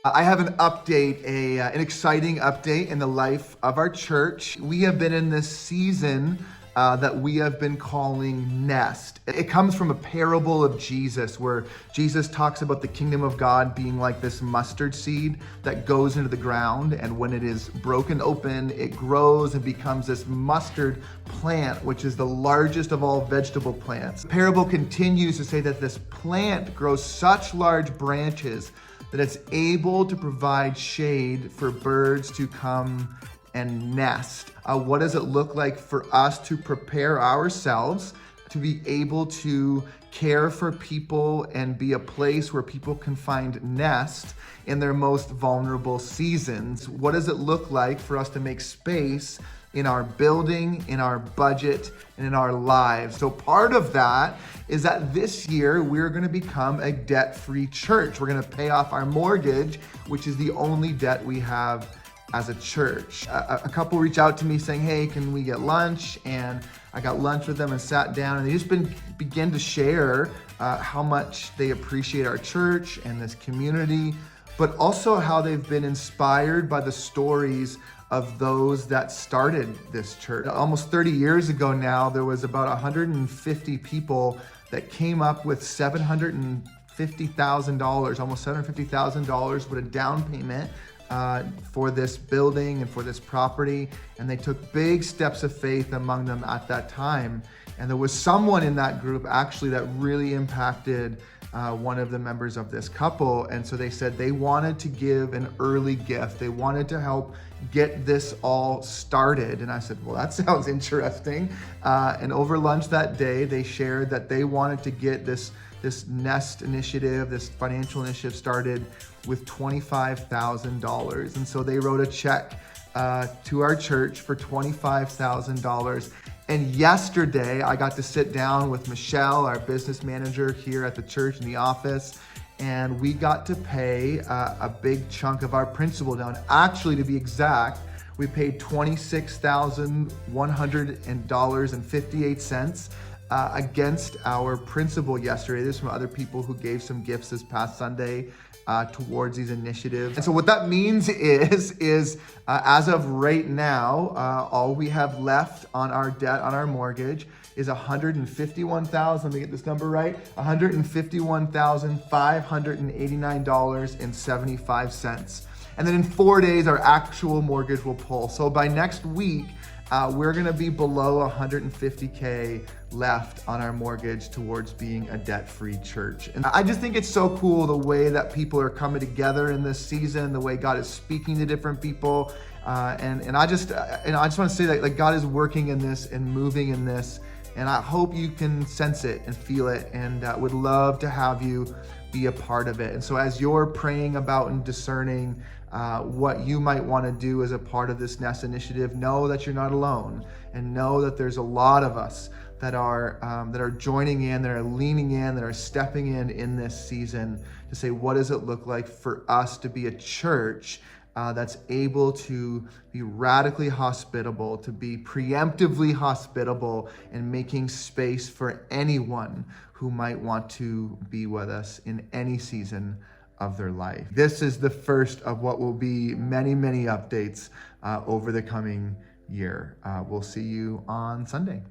I have an update, an exciting update in the life of our church. We have been in this season that we have been calling Nest. It comes from a parable of Jesus where Jesus talks about the kingdom of God being like this mustard seed that goes into the ground, and when it is broken open, it grows and becomes this mustard plant, which is the largest of all vegetable plants. The parable continues to say that this plant grows such large branches that it's able to provide shade for birds to come and nest. What does it look like for us to prepare ourselves to be able to care for people and be a place where people can find nest in their most vulnerable seasons? What does it look like for us to make space in our building, in our budget, and in our lives? So part of that is that this year we're gonna become a debt-free church. We're gonna pay off our mortgage, which is the only debt we have as a church. A couple reached out to me saying, hey, can we get lunch? And I got lunch with them and sat down, and they just began to share how much they appreciate our church and this community, but also how they've been inspired by the stories of those that started this church. Almost 30 years ago now, there was about 150 people that came up with $750,000, almost $750,000 with a down payment for this building and for this property. And they took big steps of faith among them at that time. And there was someone in that group actually that really impacted one of the members of this couple. And so they said they wanted to give an early gift. They wanted to help get this all started. And I said, well, that sounds interesting. And over lunch that day, they shared that they wanted to get this Nest initiative, this financial initiative started with $25,000. And so they wrote a check to our church for $25,000. And yesterday, I got to sit down with Michelle, our business manager here at the church in the office, and we got to pay a big chunk of our principal down. Actually, to be exact, we paid $26,100.58 against our principal yesterday. There's some other people who gave some gifts this past Sunday towards these initiatives. And so what that means is as of right now, all we have left on our debt, on our mortgage, is $151,000, let me get this number right, $151,589.75. And then in 4 days, our actual mortgage will pull. So by next week, we're gonna be below $150K left on our mortgage towards being a debt-free church. And I just think it's so cool the way that people are coming together in this season, the way God is speaking to different people. And I just wanna say that like God is working in this and moving in this. And I hope you can sense it and feel it, and would love to have you be a part of it. And so as you're praying about and discerning what you might want to do as a part of this Nest initiative, know that you're not alone, and know that there's a lot of us that are joining in, that are leaning in, that are stepping in this season to say, what does it look like for us to be a church that's able to be radically hospitable, to be preemptively hospitable, and making space for anyone who might want to be with us in any season of their life. This is the first of what will be many, many updates over the coming year. We'll see you on Sunday.